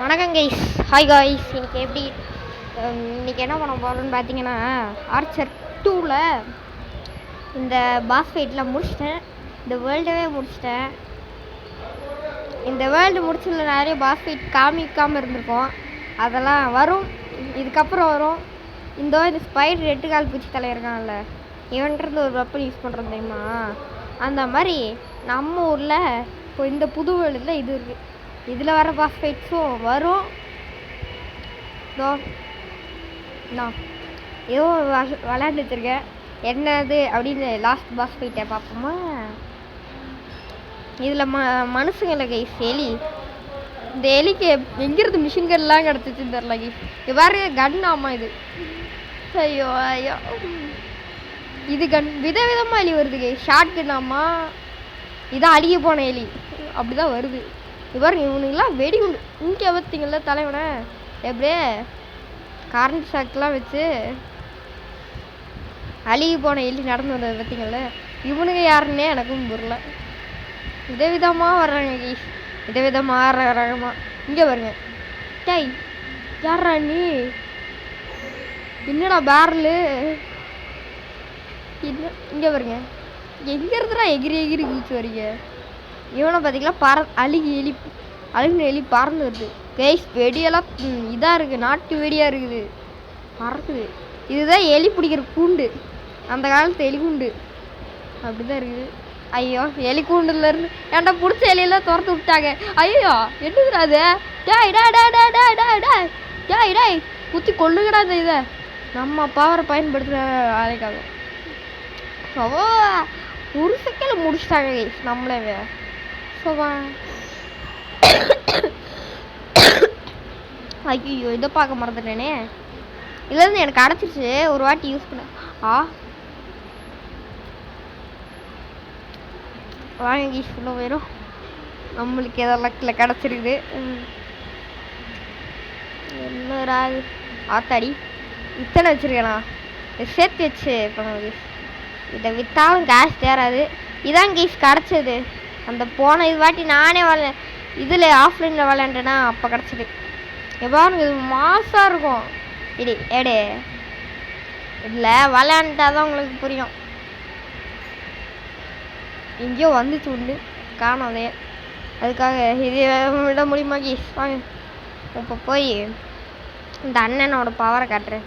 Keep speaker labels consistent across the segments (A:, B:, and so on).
A: வணக்கம் guys. Hi guys. இன்றைக்கி என்ன பண்ண போகிறோன்னு பார்த்தீங்கன்னா, ஆர்ச்சர் 2ல் இந்த பாஸ் ஃபைட்டில் முடிச்சிட்டேன். இந்த வேர்ல்டவே முடிச்சிட்டேன். இந்த வேர்ல்டு முடிச்சதில் நிறைய பாஸ் ஃபைட் காமிக்காமல் இருந்திருக்கோம். அதெல்லாம் வரும், இதுக்கப்புறம் வரும். இந்த ஸ்பைடர் 8 கால் பூச்சி தலை இருக்கான்ல, இவன்றது ஒரு வெப்பன் யூஸ் பண்ணுறது தெரியுமா? அந்த மாதிரி நம்ம ஊரில் இப்போ இந்த புது வேர்ல்டில் இது இருக்குது. இதில் வர பாஸ் ஃபைட்ஸும் வரும். நான் ஏதோ விளையாண்டு வச்சுருக்கேன். என்னது அப்படின்னு லாஸ்ட் பாஸ் ஃபைட்டை பார்ப்போமா? இதில் மனுஷங்களை கைஸ் எலி. இந்த எலிக்கு எங்கிருந்து மிஷின் கன்லாம் கிடச்சிச்சுன்னு தெரில கைஸ். இவ்வாறு கன் ஆமாம் இது. ஐயோ ஐயோ, இது கன் விதவிதமாக எலி வருது கைஸ். ஷார்ட் கன் ஆமா, இதான் அழுகி போன எலி. அப்படி தான் வருது. இவர் இவனுங்களாம் வெடிகுண்டு இங்கே பார்த்தீங்கள தலைவனை எப்படியே கரண்ட் ஷாக்லாம் வச்சு அழுகி போன எலி நடந்து வந்தது பார்த்தீங்கள. இவனுங்க யாருன்னே எனக்கும் புரியல. விதவிதமாக வர்றாங்க கீஸ், விதவிதமாக ரகமாக. இங்கே பாருங்க, டேய் யாரா நீ? என்னடா பேரலு? இங்கே பாருங்க, எங்கே இருந்துடா எகிரி எகிரி குதிச்சு வரீங்க? இவனை பார்த்தீங்களா அழுகின எலி பறந்து வருது கைஸ். வெடியெல்லாம் இதாக இருக்குது, நாட்டு வெடியாக இருக்குது, பறக்குது. இதுதான் எலி பிடிக்கிற கூண்டு, அந்த காலத்து எலி கூண்டு அப்படி தான் இருக்குது. ஐயோ, எலி கூண்டுலேருந்து ஏன்டா பிடிச்ச எலியெல்லாம் துரத்து விட்டாங்க. ஐயோ என்னதுடா அது? டேய் டே டே டே டே டே டே டேய் டேய் குத்தி கொள்ளுங்கடா இந்த இதை. நம்ம பவரை பயன்படுத்துகிற ஆளைக்காக ஒரு செகண்டில் முடிச்சிட்டாங்க கைஸ் நம்மளே. ஐயோ, இதை பார்க்க மறந்துட்டேனே. இதுலேருந்து எனக்கு அடைச்சிருச்சு. ஒரு வாட்டி யூஸ் பண்ண வாங்கி சொல்ல போயிடும். நம்மளுக்கு ஏதோ லக்கில் கிடச்சிருக்குது. என்ன ராது ஆத்தாடி, இத்தனை வச்சுருக்கேண்ணா. சேர்த்து வச்சு பண்ணுவது. இதை விற்றாலும் கேஷ் தேராது. இதான் கீஸ் கிடச்சது. அந்த போன இது வாட்டி நானே இதில் ஆஃப்லைனில் விளையாண்டேன்னா அப்போ கிடச்சிது. எவ்வாறு இது மாசாக இருக்கும். ஏடே இல்லை, விளையாண்டா தான் உங்களுக்கு புரியும். எங்கேயோ வந்துச்சு உண்டு காணாதே, அதுக்காக இது விட முடியுமா கீஸ்? வாங்க இப்போ போய் இந்த அண்ணனோட பவரை காட்டுறேன்.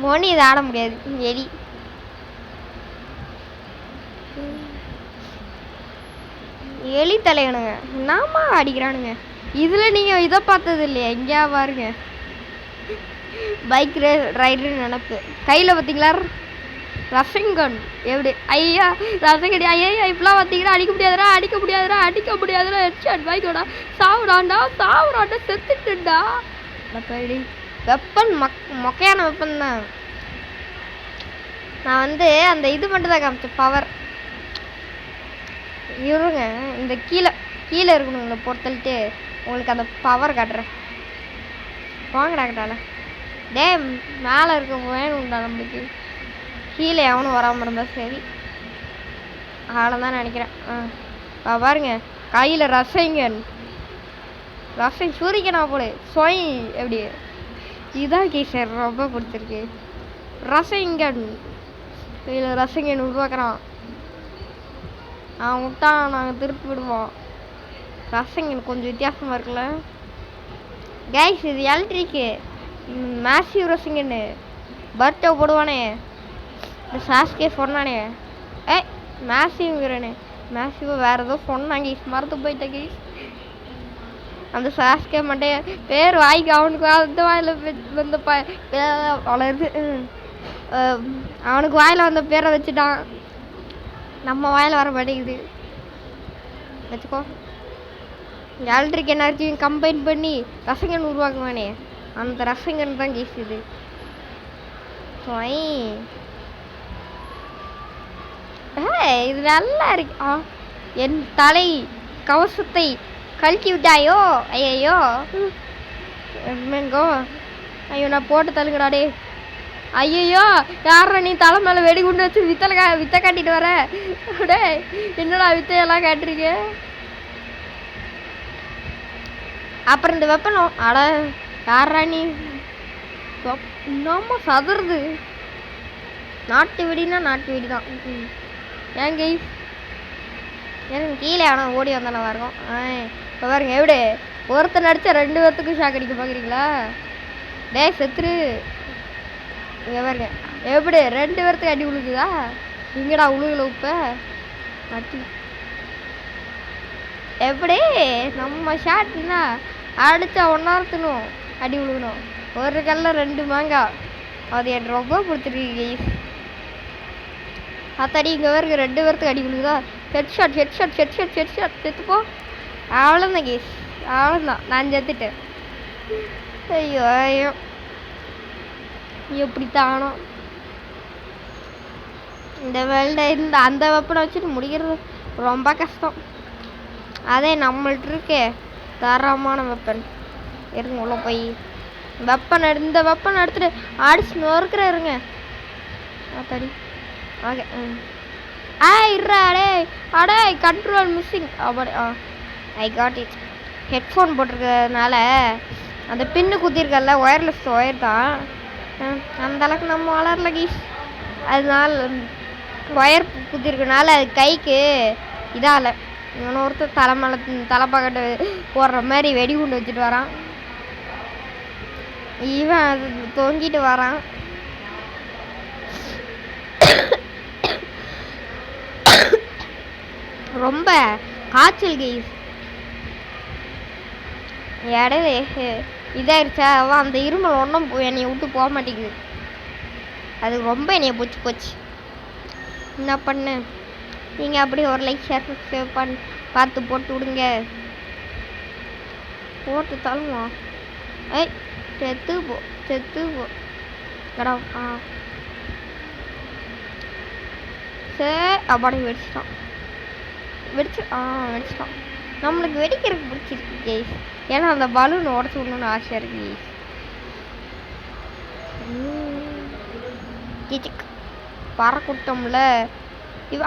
A: மோனி இதை ஆட முடியாது, எலி. எலி தலைவனுங்க நாம அடிக்கிறானுங்க. இதில் நீங்கள் இதை பார்த்தது இல்லையா? எங்கேயா பாருங்க, பைக் ரைடர்னு நினப்பு. கையில் பார்த்தீங்களா ரசங்கன்? எப்படி ஐயா ரசங்கடி? ஐயா இப்பெல்லாம் பார்த்தீங்கன்னா அடிக்க முடியாதுடா ஹெட்ஷாட் பைக்கோட. சாவுடாண்டா செத்துட்டுண்டா. வெப்பன் மொக்கையான வெப்பன் தான். நான் அந்த இது மட்டும் தான் காமிச்சேன், பவர். இருங்க, இந்த கீழே இருக்கணுங்கள பொறுத்தல்ட்டு உங்களுக்கு அந்த பவர் காட்டுறேன். வாங்கடாக்கட்டால டே, மேலே இருக்க வேணும்டா நம்மளுக்கு. கீழே எவனும் வராமல் இருந்தால் சரி. அவ்வளோதான் நினைக்கிறேன். பாருங்க, கையில் ரசைங்கன் சூரிக்கனா போல சொய். எப்படி இதுதான் கீசர் ரொம்ப பிடிச்சிருக்கு. ரசைங்கன் கையில் ரசைங்கன் உருவாக்குறான். அவன் விட்டா நாங்கள் திருப்பி விடுவோம். ரசங்கன் கொஞ்சம் வித்தியாசமாக இருக்குல்ல கைஸ். இது எலக்ட்ரிக்கு மேசிவ் ரசங்கன்னு பர்ட்டோ போடுவானே, இந்த சாஸ்கே சொன்னானே. மேசிவ்ங்கிறனே, மேசிவாக வேறு ஏதோ சொன்னாங்க கைஸ், மறந்து போயிட்டேன் கைஸ். அந்த சாஸ்கே மண்டைய பேர் வாய்க்கு அவனுக்கு அந்த வாயில் வந்த வளருது. அவனுக்கு வாயில் வந்த பேரை வச்சுட்டான், நம்ம வாயில் வர மாட்டேங்குது. வச்சுக்கோ, எலக்ட்ரிக் எனர்ஜியும் கம்பைன் பண்ணி ரசங்கன் உருவாக்குவானே, அந்த ரசங்கன் தான் கேசுது. இது நல்லா இருக்கு. என் தலை கவசத்தை கழட்டி விட்டாயோ? ஐயோ என்னங்கோ, ஐயோ நான் போட்டு தள்ளுங்கடாடே. ஐயோ யாரா நீ தலை மேலே வெடிகுண்டு வச்சு வித்தை காட்டிட்டு வர? டே என்னடா வித்தையெல்லாம் காட்டுறீங்க? அப்புறம் இந்த வெப்பனம் அட யாரா நீ நம்ம சதுருது நாட்டு வெடினா நாட்டு வெடி தான். ஏங்க எனக்கு கீழே ஆனால் ஓடி வந்தானே இருக்கும். இப்போ பாருங்க எப்படி ஒருத்தர் நடிச்சா 2 பேர்த்துக்கும் ஷாக் அடிக்க பார்க்குறீங்களா? டேய் செத்துரு. இங்கே பாருங்க எப்படி 2 பேர்த்துக்கு அடி விழுகுதா? இங்கடா உழுகல இப்போ அடி எப்படி நம்ம ஷாட்னா அடித்தா ஒன்றாரத்தணும் அடி விழுகணும். ஒரு கல்ல 2 மாங்காய் அது எனக்கு ரொம்ப பிடிச்சிருக்கு கைஸ். அத்தடி இங்கே வரைக்கும் 2 பேர்த்துக்கு அடி விழுகுதா? Head shot செத்துப்போ. அவ்வளோதான் கைஸ், அவ்வளோதான், நான் செத்துட்டேன். ஐயோ ஐயோ எப்படித்தானோ இந்த வேல்டை இந்த அந்த வெப்பனை வச்சுட்டு முடிக்கிறது ரொம்ப கஷ்டம். அதே நம்மள்ட்ட இருக்கே தரமான வெப்பன். இருங்க உள்ள போய் வெப்பன் இந்த வெப்பன் எடுத்துட்டு அடிச்சு நொறுக்கிற இருங்க. அத்தடி ஓகே. அடே கண்ட்ரோல் மிஸ்ஸிங். அப்படி ஐ காட் இட். ஹெட்ஃபோன் போட்டிருக்கிறதுனால அந்த பின்னு குத்திருக்கல ஒயர்லெஸ் ஒயர் தான். அந்த அளவுக்கு நம்ம வளரல கீஸ். அதனால ஒயர் குத்திருக்கனால அது கைக்கு இதால இன்னொருத்தர் தலைப்பாக்கட்டு போடுற மாதிரி வெடிகுண்டு வச்சுட்டு வரான். இவன் அது தொங்கிட்டு வரான். ரொம்ப காய்ச்சல் கைஸ். இடையில இதாயிருச்சா அந்த இருமல் ஒன்றும் என்னைய விட்டு போக மாட்டேங்குது. அது ரொம்ப என்னைய போச்சு. என்ன பண்ணு நீங்கள் அப்படியே ஒரு லைக் ஷேர் சப்ஸ்கிரைப் பார்த்து போட்டு விடுங்க. போட்டு தள்ளுமா. செத்து போ கடா. சரி அப்பாடி வெடிச்சிட்டான். வெடிச்சிட்டான். நம்மளுக்கு வெடிக்கிறதுக்கு பிடிச்சிருக்கு கேஸ். ஏன்னா அந்த பலூன் உடச்சி விடணும்னு ஆசையாக இருக்கு கேஸ். பறக்கூட்டம்ல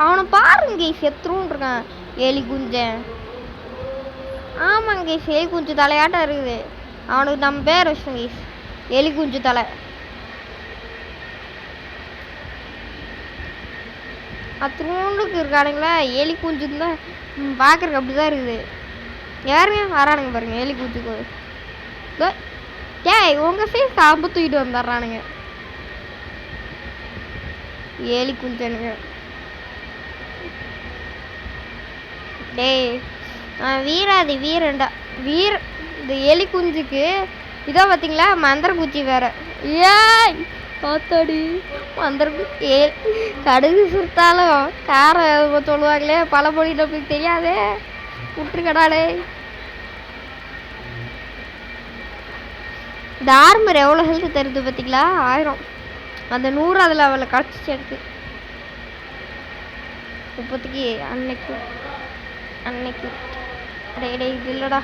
A: அவனை பாருங்க கேஸ் எத்தரும் இருக்கான். எலி குஞ்சன். ஆமாங்க கேஸ் எலி குஞ்சு தலையாட்டம் இருக்குது. அவனுக்கு நம்ம பேர் வச்சோம் கேஸ் எலி குஞ்சு தலை. அத்தூண்டுக்கு இருக்கானுங்களா எலி குஞ்சுன்னு தான் பார்க்குறக்கு அப்படி தான் இருக்குது. யாருங்க வரானுங்க பாருங்க எலி குஞ்சுக்கு. ஏய் உங்கள் சைஸ் காம்பு தூக்கிட்டு வந்துடுறானுங்க எலி குஞ்சனுங்க. டேய் வீராதி வீரண்டா இந்த எலி குஞ்சுக்கு இதோ பார்த்தீங்களா மந்திர குச்சி வேற. ஏய் பார்த்தாடி மந்திர கடுகு சுட்டாலும் காரம் சொல்லுவாங்களே பழமொழி நம்மளுக்கு தெரியாதே விட்டுருக்கடாடே. இந்த ஆர்மர் எவ்வளோ ஹெல்த் தருது பார்த்தீங்களா? 1000. அந்த 100 அதில் அவளை கழிச்சிச்சு எனக்கு இப்போதைக்கு. அன்னைக்கு டே இது இல்லைடா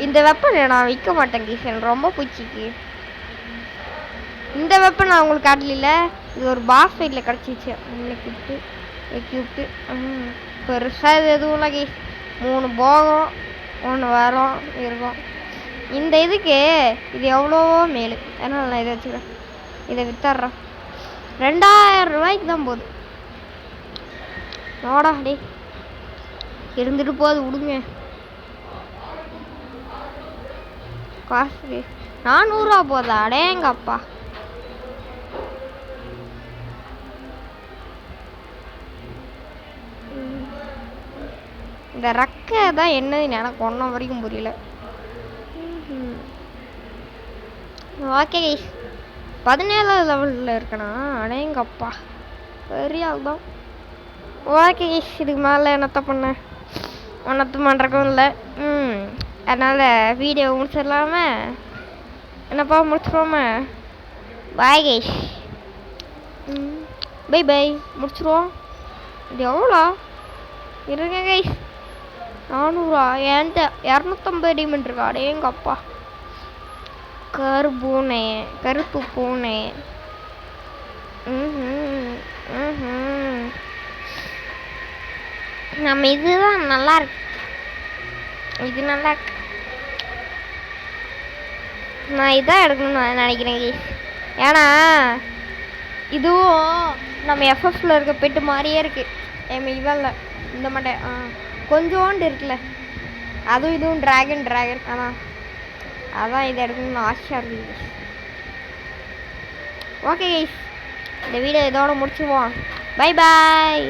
A: இந்த வெப்பன் நான் விற்க மாட்டேன் கீஸ். எனக்கு ரொம்ப பிடிச்சிக்கு இந்த வெப்பன். நான் உங்களுக்கு காட்டல. இது ஒரு பாஸ் ஃபைட்டில் கிடச்சிச்சு. எக்யூப்டு பெருசாக இது எதுவும் இல்லை கீஸ். 3 போகும் 1 வரும் இருக்கும். இந்த இதுக்கு இது எவ்வளவோ மேலு. அதனால் நான் இதை வச்சுக்கிறேன். இதை வித்தர்றேன் 2000 ரூபாய்க்கு தான் போகுது. நோடா டே இருந்துட்டு போகுது விடுங்க. காசு 400 ரூபா போதா? அடேங்கப்பா. இந்த ரக்கை தான் என்னதுன்னு எனக்கு ஒன்றும் வரைக்கும் புரியல. ஓகே 17வது லெவலில் இருக்கணா? அடேங்கப்பா பெரிய ஆள் தான். ஓகே இதுக்கு மேலே என்னத்த பண்ண ஒன்றத்தும் பண்ணுறக்கும் இல்லை. அதனால் வீடியோ முடிச்சிடலாமா? என்னப்பா முடிச்சிருவோமா? Bye guys. பை முடிச்சிருவோம். இது எவ்வளோ இருங்க கைஸ்? 400 என்கிட்ட 250 டிமெண்ட் இருக்கா? அடேங்கப்பா. கருப்பு பூனை. நம்ம இதுதான் நல்லா இருக்கு. இது நல்லா இருக்கு. நான் இதான் எடுக்கணும்னு நான் நினைக்கிறேன் கைஸ். ஏன்னா இதுவும் நம்ம எஃப்எஃப்ல இருக்க பெட்டு மாதிரியே இருக்கு. இவல்ல இந்த மாட்டேன் கொஞ்சோண்டு இருக்குல்ல, அதுவும் இதுவும் ட்ராகன். அதான் இதை எடுக்கணும்னு ஆசையாக இருக்குது. ஓகே கைஸ், இந்த வீடியோ இதோட முடிச்சுவோம். Bye bye.